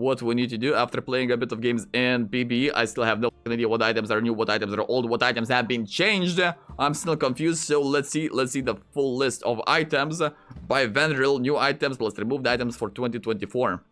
what we need to do after playing a bit of games in PB. I still have no idea what items are new, what items are old, what items have been changed. I'm still confused, so let's see the full list of items by Vandiril. New items plus removed items for 2024.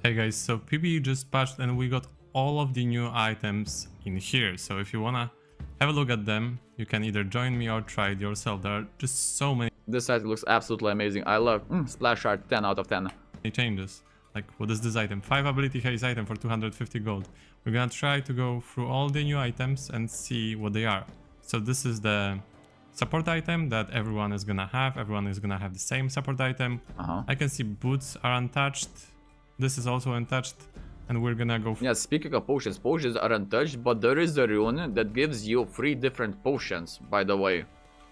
Hey guys, so PB just patched and we got all of the new items in here. So if you wanna have a look at them, you can either join me or try it yourself. There are just so many This item looks absolutely amazing. I love Splash Art, 10 out of 10. changes. Like, what is this item? 5 ability haste item for 250 gold. We're gonna try to go through all the new items and see what they are. So this is the support item that everyone is gonna have. Everyone is gonna have the same support item. I can see boots are untouched. This is also untouched. And we're gonna go... Yeah, speaking of potions, potions are untouched, but there is a rune that gives you 3 different potions, by the way,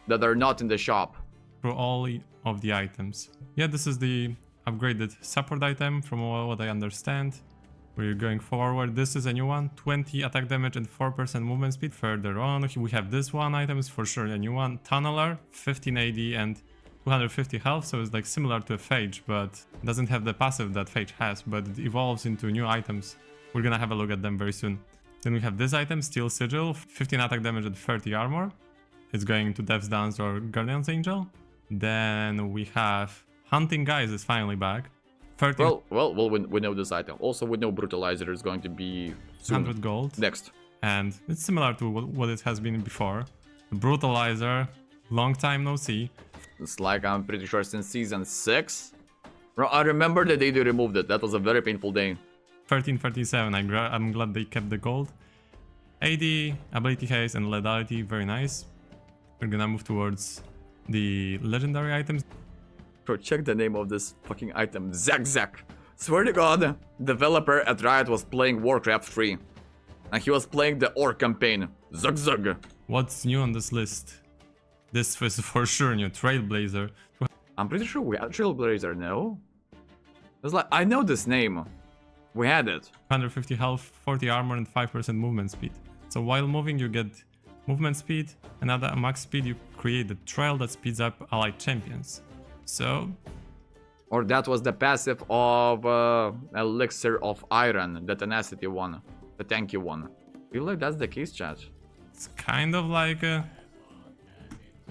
that are not in the shop. Through all of the items. Yeah, this is the upgraded support item from what I understand. We're going forward. This is a new one, 20 attack damage and 4% movement speed. Further on, we have this one item, is for sure a new one. Tunneler, 15 AD and 250 health, so it's like similar to a Phage, but doesn't have the passive that Phage has, but it evolves into new items. We're gonna have a look at them very soon. Then we have this item, Steel Sigil, 15 attack damage and 30 armor. It's going to Death's Dance or Guardian's Angel. Then we have Hunting Guys is finally back. 13... Well, we know this item. Also, we know Brutalizer is going to be soon. 100 gold. Next. And it's similar to what it has been before. Brutalizer, long time no see. It's like, I'm pretty sure, since season 6. Bro, I remember the day they removed it. That was a very painful day. 1337, I'm glad they kept the gold. AD, ability haste and lethality, very nice. We're gonna move towards the legendary items. Bro, check the name of this fucking item. Zag. Swear to God, developer at Riot was playing Warcraft 3. And he was playing the Orc campaign. Zag. What's new on this list? This was for sure new. Trailblazer. I'm pretty sure we had Trailblazer, no? It's like, I know this name. We had it. 150 health, 40 armor and 5% movement speed. So while moving you get movement speed, and at max speed you create the trail that speeds up allied champions. So... Or that was the passive of Elixir of Iron, the tenacity one. The tanky one. I feel like that's the case, chat. It's kind of like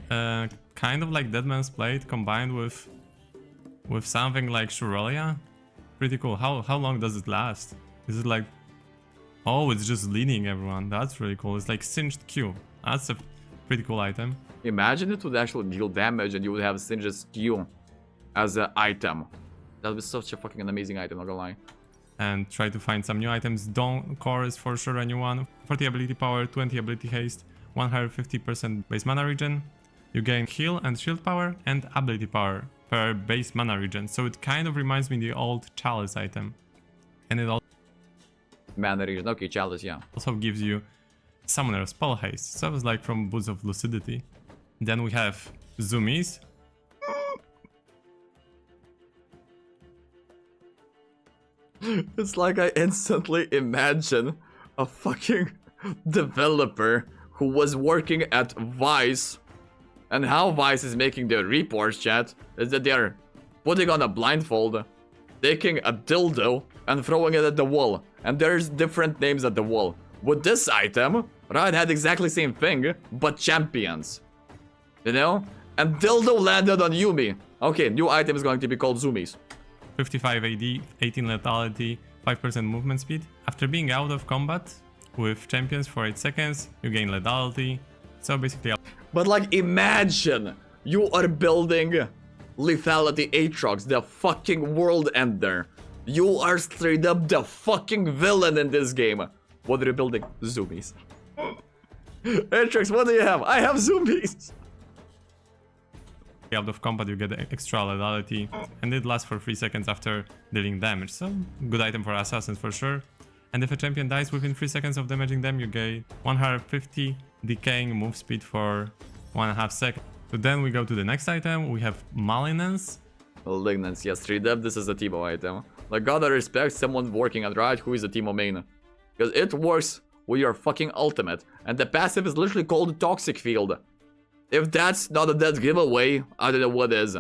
Dead Man's Blade combined with something like Shurelia. Pretty cool. How long does it last? Is it like... Oh, it's just leading everyone. That's really cool. It's like Singed Q. That's a pretty cool item. Imagine it would actually deal damage and you would have Singed Q as an item. That would be such a fucking amazing item, not gonna lie. And try to find some new items. Dawn Core is for sure a new one. 40 ability power, 20 ability haste, 150% base mana regen. You gain heal and shield power and ability power per base mana regen. So it kind of reminds me of the old Chalice item. And it Mana regen, okay, Chalice, yeah. also gives you Summoner Spell Haste. So it's like from Boots of Lucidity. Then we have Zoomies. It's like I instantly imagine a fucking developer who was working at Vice. And how Vice is making their reports, chat, is that they're putting on a blindfold, taking a dildo, and throwing it at the wall. And there's different names at the wall. With this item, Riot had exactly the same thing, but champions. You know? And dildo landed on Yumi. Okay, new item is going to be called Zoomies. 55 AD, 18 lethality, 5% movement speed. After being out of combat with champions for 8 seconds, you gain lethality. So basically... But like, imagine you are building lethality Aatrox, the fucking world ender. You are straight up the fucking villain in this game. What are you building? Zoomies. Aatrox, what do you have? I have zoomies. Out of combat you get extra lethality and it lasts for 3 seconds after dealing damage, so good item for assassins for sure. And if a champion dies within 3 seconds of damaging them, you gain 150 decaying move speed for 1.5 seconds. So then we go to the next item. We have Malignance. Malignance, yes, straight up this is a Teemo item. Like, gotta respect someone working at Riot who is a Teemo main, because it works with your fucking ultimate, and the passive is literally called Toxic Field. If that's not a dead giveaway, I don't know what is.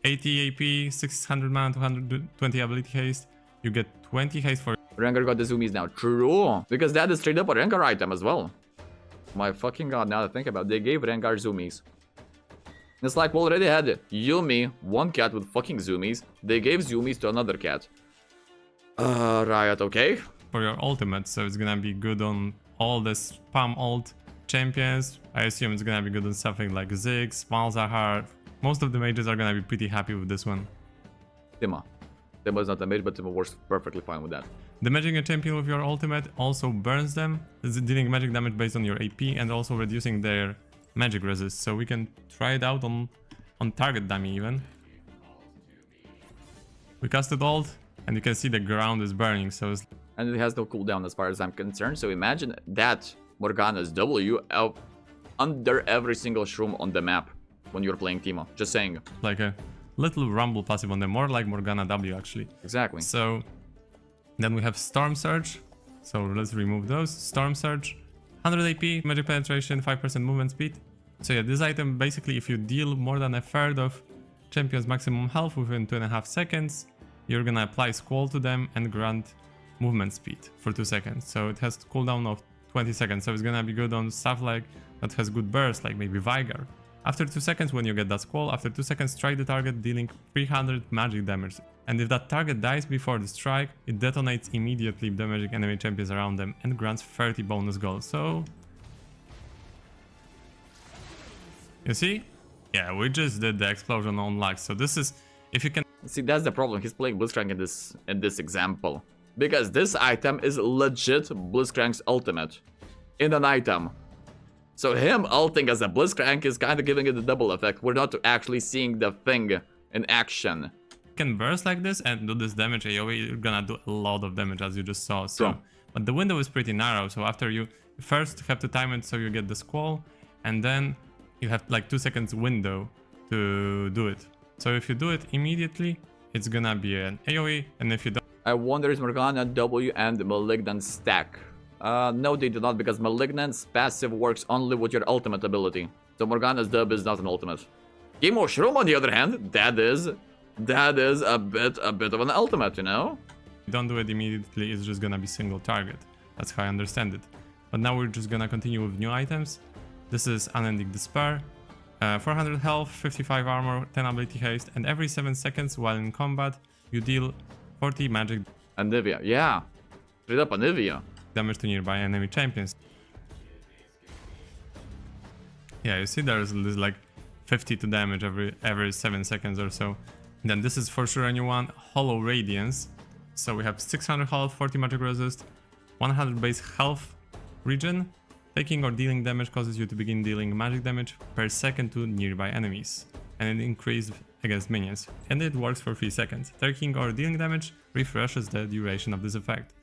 80 AP, 600 mana, 220 ability haste. You get 20 haste for... Rengar got the zoomies now. True. Because that is straight up a Rengar item as well. My fucking god, now that I think about it, they gave Rengar zoomies. It's like we already had Yumi, one cat with fucking zoomies. They gave zoomies to another cat. Riot, okay. For your ultimate, so it's gonna be good on all the spam ult champions. I assume it's gonna be good on something like Ziggs, Malzahar. Most of the mages are gonna be pretty happy with this one. Tima. Tima is not a mage, but Tima works perfectly fine with that. Damaging a champion with your ultimate also burns them. It's dealing magic damage based on your AP and also reducing their magic resist. So we can try it out on target dummy even. We casted ult and you can see the ground is burning. So it's... And it has no cooldown as far as I'm concerned. So imagine that Morgana's W under every single shroom on the map when you're playing Timo. Just saying. Like a little rumble passive on them, more like Morgana W actually. Exactly. So then we have Storm Surge. So let's remove those. Storm Surge, 100 AP, magic penetration, 5% movement speed. So yeah, this item basically if you deal more than a third of champion's maximum health within 2.5 seconds, you're gonna apply Squall to them and grant movement speed for 2 seconds. So it has cooldown of 20 seconds. So it's gonna be good on stuff like that has good burst, like maybe Vigor. After 2 seconds when you get that Squall, after 2 seconds strike the target dealing 300 magic damage. And if that target dies before the strike, it detonates immediately damaging enemy champions around them and grants 30 bonus gold. So... you see? Yeah, we just did the explosion on Lux. So this is... if you can... see, that's the problem. He's playing Blitzcrank in this example. Because this item is legit Blitzcrank's ultimate. In an item. So him ulting as a Blitzcrank is kind of giving it a double effect. We're not actually seeing the thing in action. Can burst like this and do this damage AoE, you're gonna do a lot of damage as you just saw. So, Sure. But the window is pretty narrow. So after you first have to time it so you get the Squall, and then you have like 2 seconds window to do it. So if you do it immediately, it's gonna be an AoE, and if you don't... I wonder is Morgana W and Malignant stack. No, they do not, because Malignant's passive works only with your ultimate ability. So Morgana's dub is not an ultimate. Game of Shroom, on the other hand, that is a bit of an ultimate, you know? don't do it immediately, it's just gonna be single target. That's how I understand it. But now we're just gonna continue with new items. This is Unending Despair. 400 health, 55 armor, 10 ability haste, and every 7 seconds while in combat, you deal 40 magic Anivia, yeah. Straight up Anivia. damage to nearby enemy champions. Yeah, you see there's this like 52 damage every 7 seconds or so. And then this is for sure a new one, Hollow Radiance. So we have 600 health, 40 magic resist, 100 base health regen. Taking or dealing damage causes you to begin dealing magic damage per second to nearby enemies, and it increases against minions, and it works for 3 seconds. Taking or dealing damage refreshes the duration of this effect.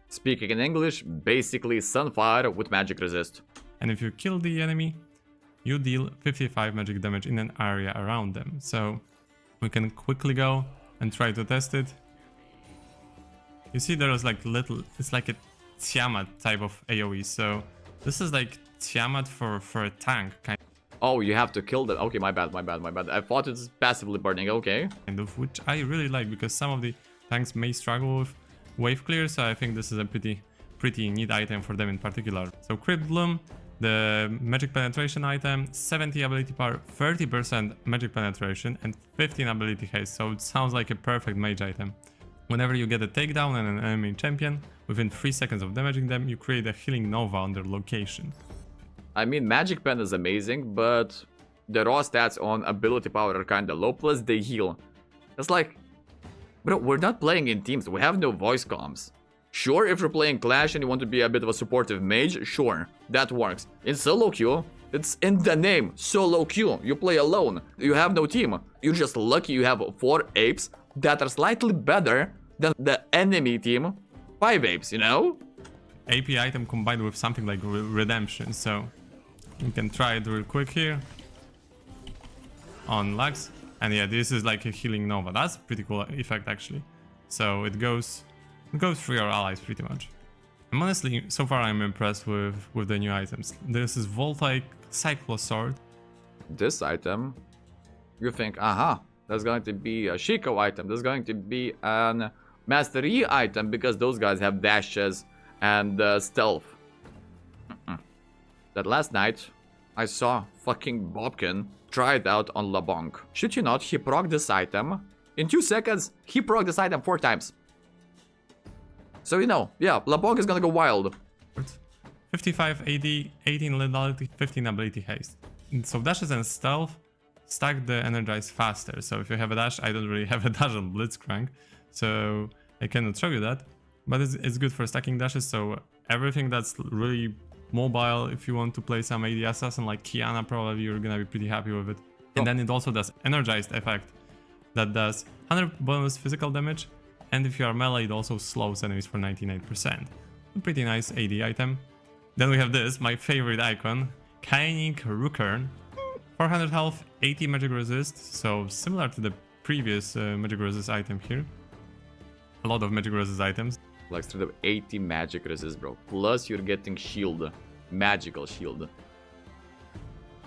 Speaking in English, basically Sunfire with magic resist. And if you kill the enemy, you deal 55 magic damage in an area around them. So we can quickly go and try to test it. You see there's like little, it's like a Tiamat type of AoE, so this is like Tiamat for a tank, kind Oh, you have to kill them. Okay, my bad. I thought it's passively burning, okay. of, which I really like because some of the tanks may struggle with wave clear, so I think this is a pretty neat item for them in particular. So Crypt Bloom, the magic penetration item, 70 ability power, 30% magic penetration, and 15 ability haste, so it sounds like a perfect mage item. Whenever you get a takedown on an enemy champion, within 3 seconds of damaging them, you create a healing nova on their location. I mean, Magic Pen is amazing, but the raw stats on ability power are kinda low, plus they heal. It's like, bro, we're not playing in teams, we have no voice comms. Sure, if you're playing Clash and you want to be a bit of a supportive mage, sure, that works. In solo queue, it's in the name, solo queue, you play alone, you have no team. You're just lucky you have 4 apes that are slightly better than the enemy team 5 apes, you know? AP item combined with something like Redemption, so you can try it real quick here on Lux. And yeah, this is like a healing nova. That's a pretty cool effect actually. So it goes through your allies pretty much. I'm honestly, so far I'm impressed with the new items. This is Voltaic Cyclo Sword. This item, you think, aha, there's going to be a Shiko item, there's going to be an Mastery item because those guys have dashes and stealth. That last night, I saw fucking Bobkin try it out on LeBlanc. Should you not, he procced this item. In 2 seconds, he procced this item 4 times. So you know, yeah, LeBlanc is gonna go wild. 55 AD, 18 lethality, 15 ability haste. So dashes and stealth stack the energize faster. So if you have a dash, I don't really have a dash on Blitzcrank, so I cannot show you that. But it's good for stacking dashes, so everything that's really mobile, if you want to play some AD assassin like Kiana, probably you're gonna be pretty happy with it. And then it also does energized effect that does 100 bonus physical damage, and if you are melee, it also slows enemies for 99%. A pretty nice AD item. Then we have this, my favorite icon, Kaining Rukern. 400 health, 80 magic resist, so similar to the previous magic resist item here. A lot of magic resist items. Like straight up 80 magic resist, bro. Plus you're getting shield. Magical shield.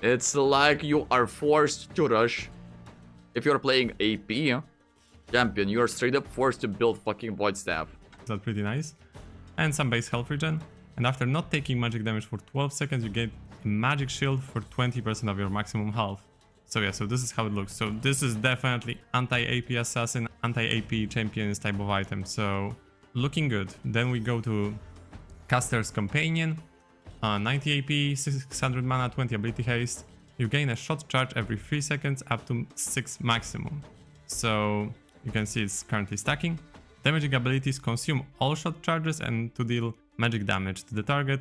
It's like you are forced to rush. If you're playing AP champion, you're straight up forced to build fucking Void Staff. That's pretty nice. And some base health regen. And after not taking magic damage for 12 seconds, you get a magic shield for 20% of your maximum health. So yeah, so this is how it looks. So this is definitely anti-AP assassin, anti-AP champions type of item. So looking good. Then we go to Caster's Companion. 90 AP, 600 mana, 20 ability haste. You gain a shot charge every 3 seconds up to 6 maximum. So you can see it's currently stacking. Damaging abilities consume all shot charges and to deal magic damage to the target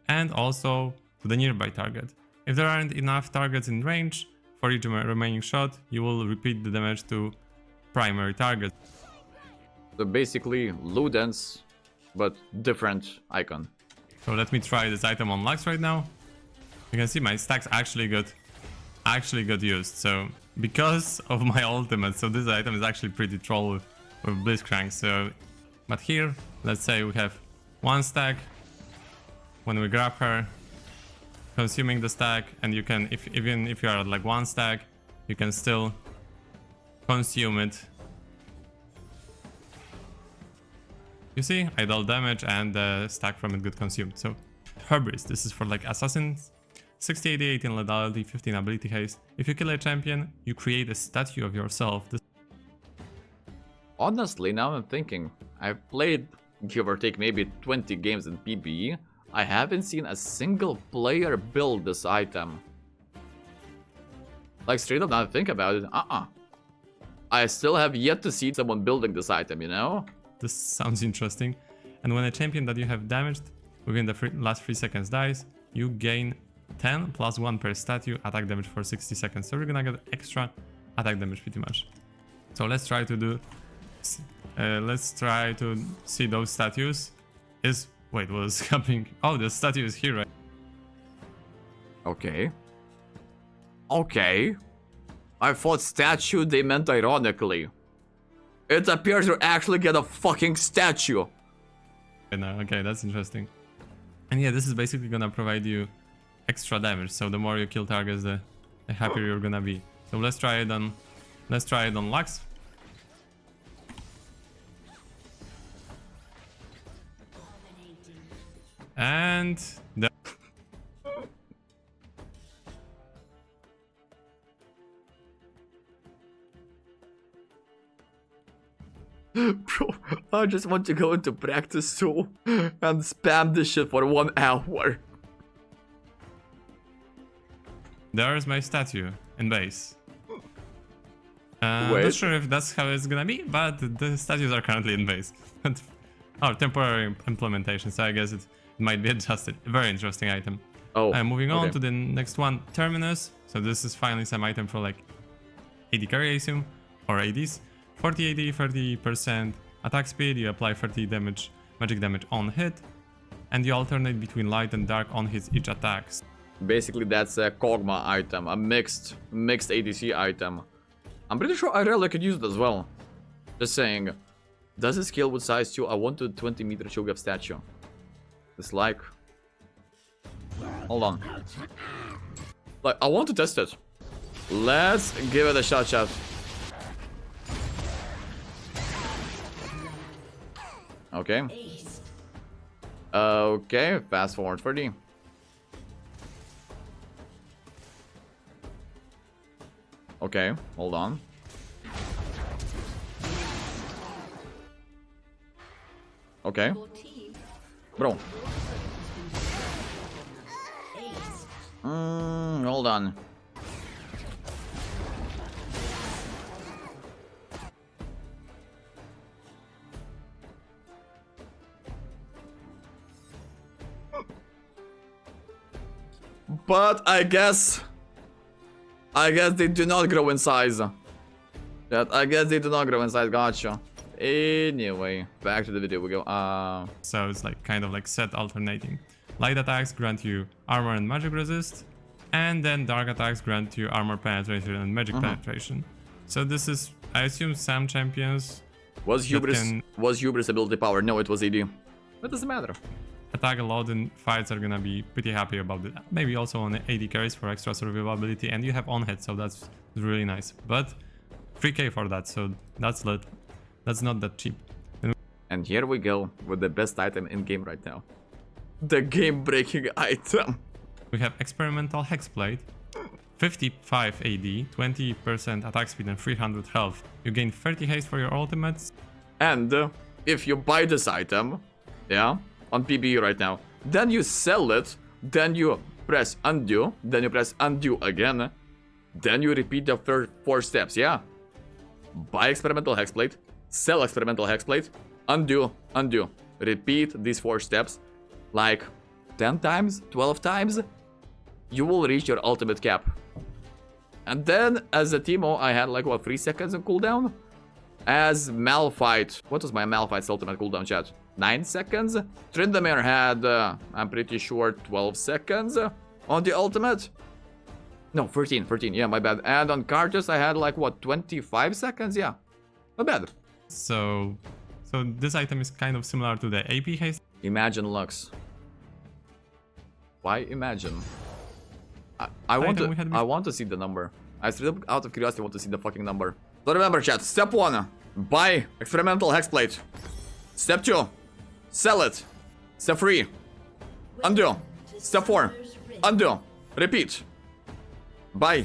and also to the nearby target. If there aren't enough targets in range for each remaining shot, you will repeat the damage to primary target. So basically Ludens, but different icon. So let me try this item on Lux right now. You can see my stacks actually got used. So because of my ultimate, so this item is actually pretty troll with Blitzcrank. So, but here, let's say we have 1 stack. When we grab her, consuming the stack, and you can, even if you are at like 1 stack, you can still consume it. You see, I dealt damage and the stack from it got consumed. So, Hubris, this is for like assassins. 60 AD, 18 lethality, 15 ability haste. If you kill a champion, you create a statue of yourself. Honestly, now I'm thinking, I've played, give or take, maybe 20 games in PvE. I haven't seen a single player build this item. Like straight up, now I think about it, I still have yet to see someone building this item, you know? This sounds interesting. And when a champion that you have damaged within the last 3 seconds dies, you gain 10 plus 1 per statue attack damage for 60 seconds. So we're gonna get extra attack damage pretty much. So let's try to do... let's try to see those statues. Wait, what is happening? Oh, the statue is here, right? Okay. Okay. I thought statue they meant ironically. It appears you actually get a fucking statue. No, okay, that's interesting. And yeah, this is basically gonna provide you extra damage. So the more you kill targets, the happier you're gonna be. So let's try it on Lux. And the Bro, I just want to go into practice tool and spam this shit for 1 hour. there's my statue in base. Wait. Not sure if that's how it's gonna be, but the statues are currently in base. Temporary implementation, so I guess it might be adjusted. Very interesting item. Oh, Moving on okay. to the next one, Terminus. So this is finally some item for like AD carry, I assume, or ADs. 40 AD, 30% attack speed. You apply 30 damage, magic damage on hit, and you alternate between light and dark on his each attacks. Basically, that's a Kog'Maw item, a mixed ADC item. I'm pretty sure Irel could use it as well. Just saying. Does it scale with size 2? I want to 20-meter Cho'Gath statue. It's like... Hold on. Like, I want to test it. Let's give it a shot, chat. Okay. Okay, fast forward 30. Okay, hold on. Okay. Bro. Hold on. But I guess they do not grow in size. I guess they do not grow in size. Gotcha. Anyway, back to the video we go. So it's like kind of like set alternating. Light attacks grant you armor and magic resist, and then dark attacks grant you armor penetration and magic penetration. So this is, I assume, some champions. Was Hubris ability power? No, it was AD. That doesn't matter. Attack a lot in fights are gonna be pretty happy about it. Maybe also on AD carries for extra survivability, and you have on hit, so that's really nice. But 3k for that, so that's lit. That's not that cheap. And here we go with the best item in game right now. The game-breaking item. We have Experimental Hexblade, 55 AD, 20% attack speed and 300 health. You gain 30 haste for your ultimates. And if you buy this item, yeah, on PBE right now, then you sell it, then you press undo, then you press undo again, then you repeat the first 4 steps, yeah? Buy Experimental Hexblade, sell Experimental Hexblade, undo, undo. Repeat these 4 steps like 10 times, 12 times. You will reach your ultimate cap. And then as a Teemo, I had like what, 3 seconds of cooldown? As Malphite, what was my Malphite's ultimate cooldown, chat? 9 seconds? Tryndamere had, I'm pretty sure, 12 seconds on the ultimate. No, 13, yeah, my bad. And on Karthus, I had like what, 25 seconds? Yeah, not bad. So this item is kind of similar to the AP haste. Imagine Lux. Why imagine? I want to see the number. I still, out of curiosity, want to see the fucking number. So remember, chat. Step 1, buy Experimental Hexblade. Step 2, sell it. Step 3, undo. Step 4, undo. Repeat. Buy,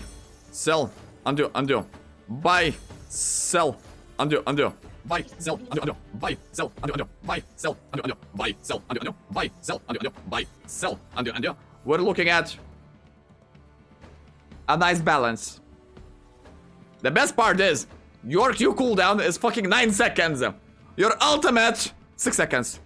sell, undo, undo. Buy, sell, undo, undo. Buy, sell, undo, undo. Buy, sell, undo, undo. Buy, sell, undo, undo. Buy, sell, undo, undo. Buy, sell, undo, undo. Buy, sell, undo, undo. We're looking at a nice balance. The best part is your Q cooldown is fucking 9 seconds. Your ultimate 6 seconds.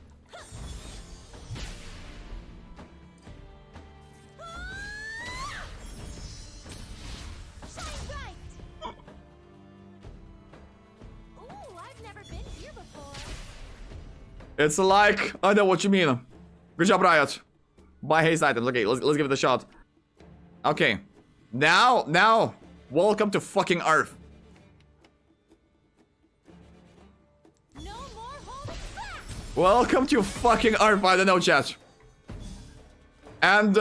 It's like, I know what you mean. Good job, Riot. Buy haste items. Okay, let's give it a shot. Okay. Now, welcome to fucking Earth. No more holding back. Welcome to fucking Earth, I don't know, chat. And,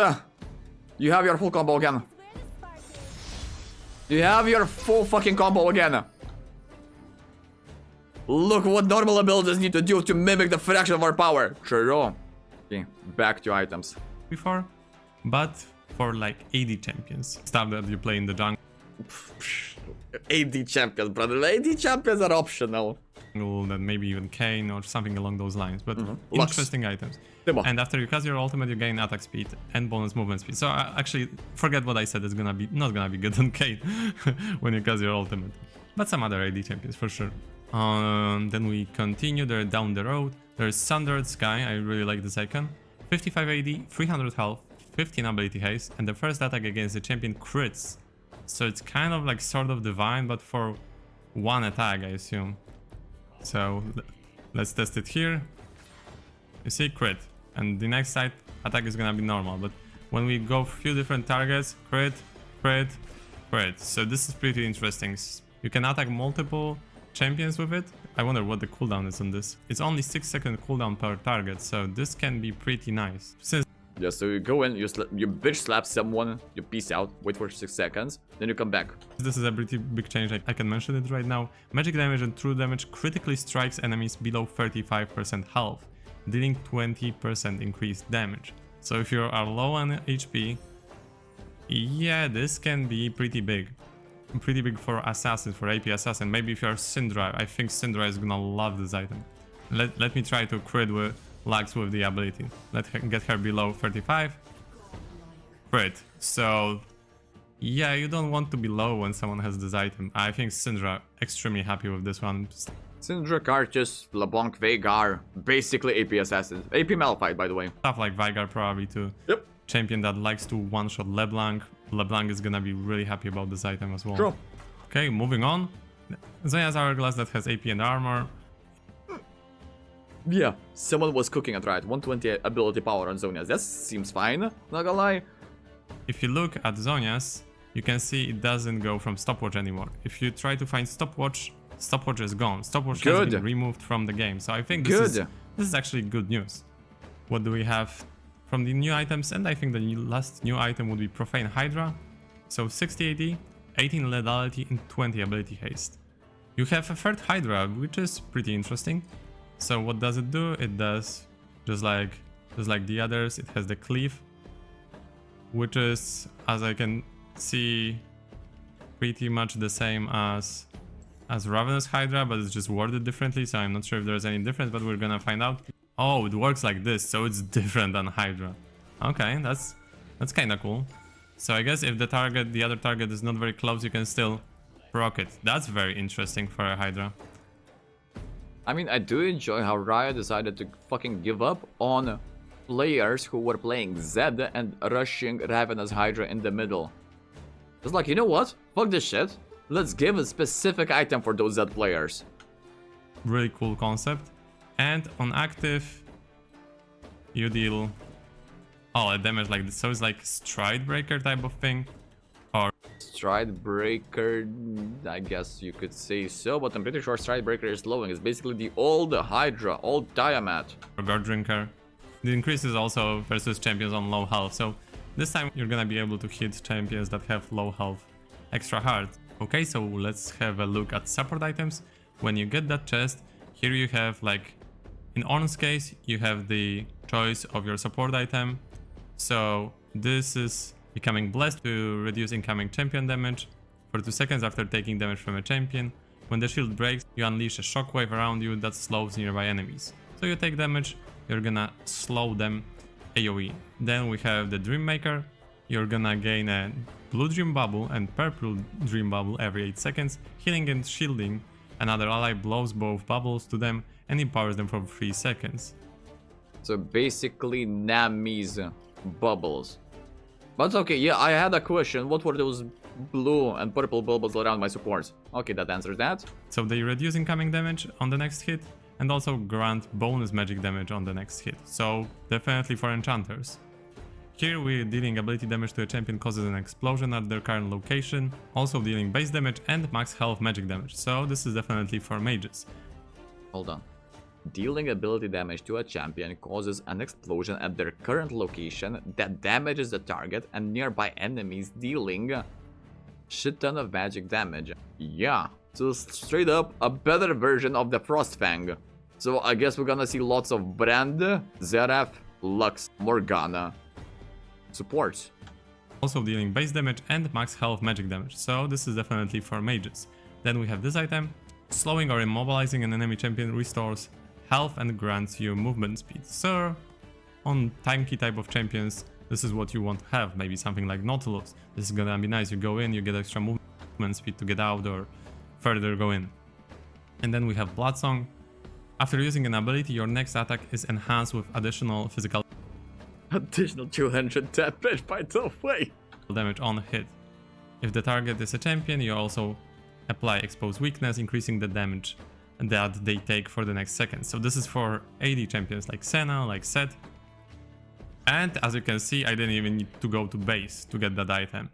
you have your full combo again. Where the spark is. You have your full fucking combo again. Look what normal abilities need to do to mimic the fraction of our power. True. Okay, back to items. Before, but for like AD champions, stuff that you play in the jungle AD champions, brother. AD champions are optional. that maybe even Kane or something along those lines, but Lux. interesting items. Demo. And after you cast your ultimate, you gain attack speed and bonus movement speed. So actually, forget what I said. It's gonna be not gonna be good on Kane when you cast your ultimate, but some other AD champions for sure. Then we continue there down the road. There's Sundered Sky. I really like this icon. 55 AD, 300 health, 15 ability haste, and the first attack against the champion crits. So it's kind of like sort of divine, but for one attack, I assume. So let's test it here. You see, crit, and the next attack is gonna be normal. But when we go for a few different targets, crit, crit, crit. So this is pretty interesting. You can attack multiple champions with it. I wonder what the cooldown is on this. It's only 6-second cooldown per target, so this can be pretty nice. Since Yeah, so you go in, you bitch slap someone, you peace out, wait for 6 seconds, then you come back. This is a pretty big change, I can mention it right now. Magic damage and true damage critically strikes enemies below 35% health, dealing 20% increased damage. So if you are low on HP, yeah, this can be pretty big. Pretty big for Assassin, for AP Assassin. Maybe if you're Syndra, I think Syndra is gonna love this item. Let me try to crit with Lux with the ability. Let her get her below 35. Crit. So yeah, you don't want to be low when someone has this item. I think Syndra extremely happy with this one. Syndra, Cartus, LeBlanc, Veigar, basically AP Assassins. AP Malphite, by the way. Stuff like Veigar probably too. Yep. Champion that likes to one-shot LeBlanc. LeBlanc is gonna be really happy about this item as well. True. Okay, moving on. Zonia's Hourglass that has AP and armor. Yeah, someone was cooking it right. 120 ability power on Zonias. That seems fine, not gonna lie. If you look at Zonia's, you can see it doesn't go from stopwatch anymore. If you try to find stopwatch, stopwatch is gone. Stopwatch has been removed from the game. So I think this is actually good news. What do we have from the new items? And I think the last new item would be Profane Hydra. So 60 AD, 18 lethality, and 20 ability haste. You have a third Hydra, which is pretty interesting. So what does it do? It does just like the others. It has the cleave, which is, as I can see, pretty much the same as Ravenous Hydra, but it's just worded differently. So I'm not sure if there's any difference, but we're gonna find out. Oh, it works like this, so it's different than Hydra. Okay, that's kind of cool. So I guess if the other target is not very close, you can still proc it. That's very interesting for a Hydra. I mean, I do enjoy how Riot decided to fucking give up on players who were playing Zed and rushing Ravenous Hydra in the middle. It's like, you know what? Fuck this shit. Let's give a specific item for those Zed players. Really cool concept. And on active, you deal a damage like this. So it's like Stride Breaker type of thing. Or Stride Breaker, I guess you could say so, but I'm pretty sure Stride Breaker is slowing. It's basically the old Hydra, old Tiamat. Or Guard Drinker. The increase is also versus champions on low health. So this time you're gonna be able to hit champions that have low health extra hard. Okay, so let's have a look at support items. When you get that chest, here you have, like, in Ornn's case, you have the choice of your support item. So this is becoming blessed to reduce incoming champion damage for 2 seconds after taking damage from a champion. When the shield breaks, you unleash a shockwave around you that slows nearby enemies. So you take damage, you're gonna slow them AoE. Then we have the Dream Maker. You're gonna gain a blue Dream Bubble and purple Dream Bubble every 8 seconds. Healing and shielding. Another ally blows both bubbles to them and empowers them for 3 seconds. So basically Nami's bubbles. But okay, yeah, I had a question. What were those blue and purple bubbles around my supports? Okay, that answers that. So they reduce incoming damage on the next hit and also grant bonus magic damage on the next hit. So definitely for enchanters. Here we're dealing ability damage to a champion causes an explosion at their current location, also dealing base damage and max health magic damage. So this is definitely for mages. Hold on. Dealing ability damage to a champion causes an explosion at their current location that damages the target and nearby enemies, dealing shit ton of magic damage. Yeah, so straight up a better version of the Frostfang. So I guess we're gonna see lots of Brand, Zeraf, Lux, Morgana supports. Also dealing base damage and max health magic damage. So this is definitely for mages. Then we have this item. Slowing or immobilizing an enemy champion restores health and grants you movement speed. So on tanky type of champions, this is what you want to have. Maybe something like Nautilus. This is gonna be nice. You go in, you get extra movement speed to get out or further go in. And then we have Bloodsong. After using an ability, your next attack is enhanced with additional physical Additional 200 damage, by the way. damage on hit. If the target is a champion, you also apply Expose Weakness, increasing the damage that they take for the next second. So this is for AD champions like Senna, like Seth. And as you can see, I didn't even need to go to base to get that item.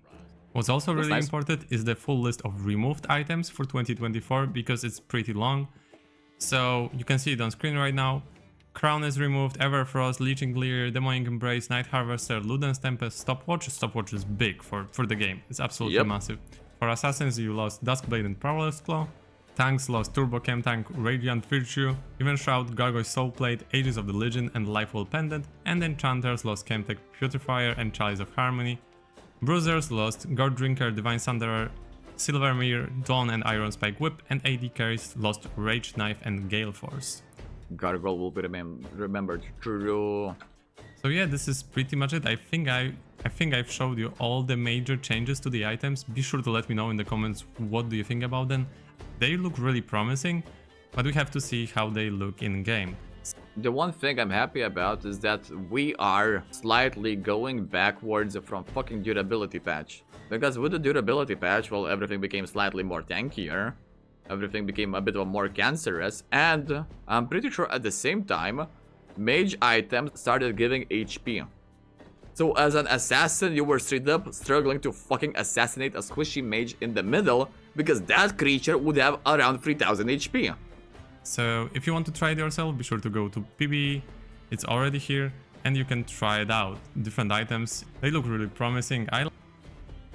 What's also really important is the full list of removed items for 2024 because it's pretty long. So you can see it on screen right now. Crown is removed, Everfrost, Leeching Leer, Demonic Embrace, Night Harvester, Luden's Tempest, Stopwatch. Stopwatch is big for the game. It's absolutely Yep. massive. For Assassins, you lost Duskblade and Prowler's Claw. Tanks lost Turbo Chem Tank, Radiant Virtue, Even Shroud, Gargoyle's Soul Plate, Aegis of the Legion, and Lifewell Pendant. And Enchanters lost Chemtech, Putrefier, and Chalice of Harmony. Bruisers lost Guard Drinker, Divine Thunderer, Silvermere, Dawn, and Iron Spike Whip. And AD carries lost Rage Knife and Gale Force. Gargoyle will be remembered. True. So yeah, this is pretty much it. I think I've showed you all the major changes to the items. Be sure to let me know in the comments what do you think about them. They look really promising, but we have to see how they look in game. The one thing I'm happy about is that we are slightly going backwards from fucking durability patch. Because with the durability patch, well, everything became slightly more tankier. Everything became a bit more cancerous, and I'm pretty sure at the same time, mage items started giving HP. So as an assassin, you were straight up struggling to fucking assassinate a squishy mage in the middle, because that creature would have around 3000 HP. So if you want to try it yourself, be sure to go to PB. It's already here, and you can try it out. Different items, they look really promising. I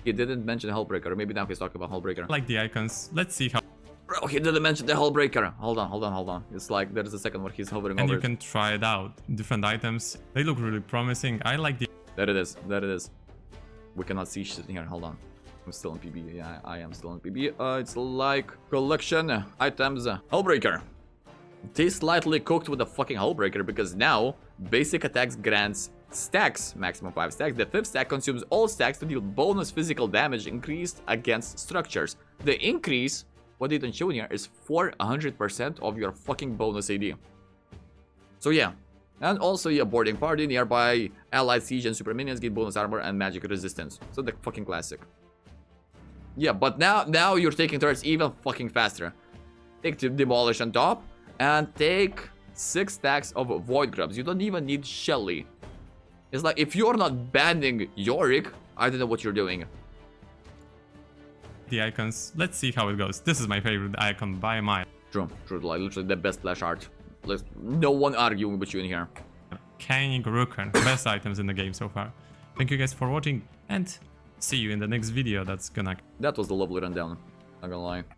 He didn't mention Hellbreaker, maybe now he's talking about Hellbreaker. like the icons. Let's see how. Bro, he didn't mention the Hellbreaker. Hold on. It's like there's a second where he's hovering And over you it. can try it out. Different items, they look really promising. I like the. There it is. We cannot see shit here, hold on. I'm still in PB, yeah, I am still in PB. It's like collection items. Hellbreaker. They slightly cooked with the fucking Hellbreaker because now basic attacks grants stacks, maximum 5 stacks. The 5th stack consumes all stacks to deal bonus physical damage increased against structures. The increase, what they didn't show in here, is 400% of your fucking bonus AD. So yeah. And also, yeah, boarding party, nearby allied siege and super minions get bonus armor and magic resistance. So the fucking classic. Yeah, but now you're taking turrets even fucking faster. Take the demolish on top and take 6 stacks of void grubs. You don't even need Shelly. It's like if you're not banning Yorick, I don't know what you're doing. The icons. Let's see how it goes. This is my favorite icon by a mile. True, like literally the best splash art. No one arguing with you in here. Kanig Rooker, best items in the game so far. Thank you guys for watching, and see you in the next video that's gonna. That was a lovely rundown, not gonna lie.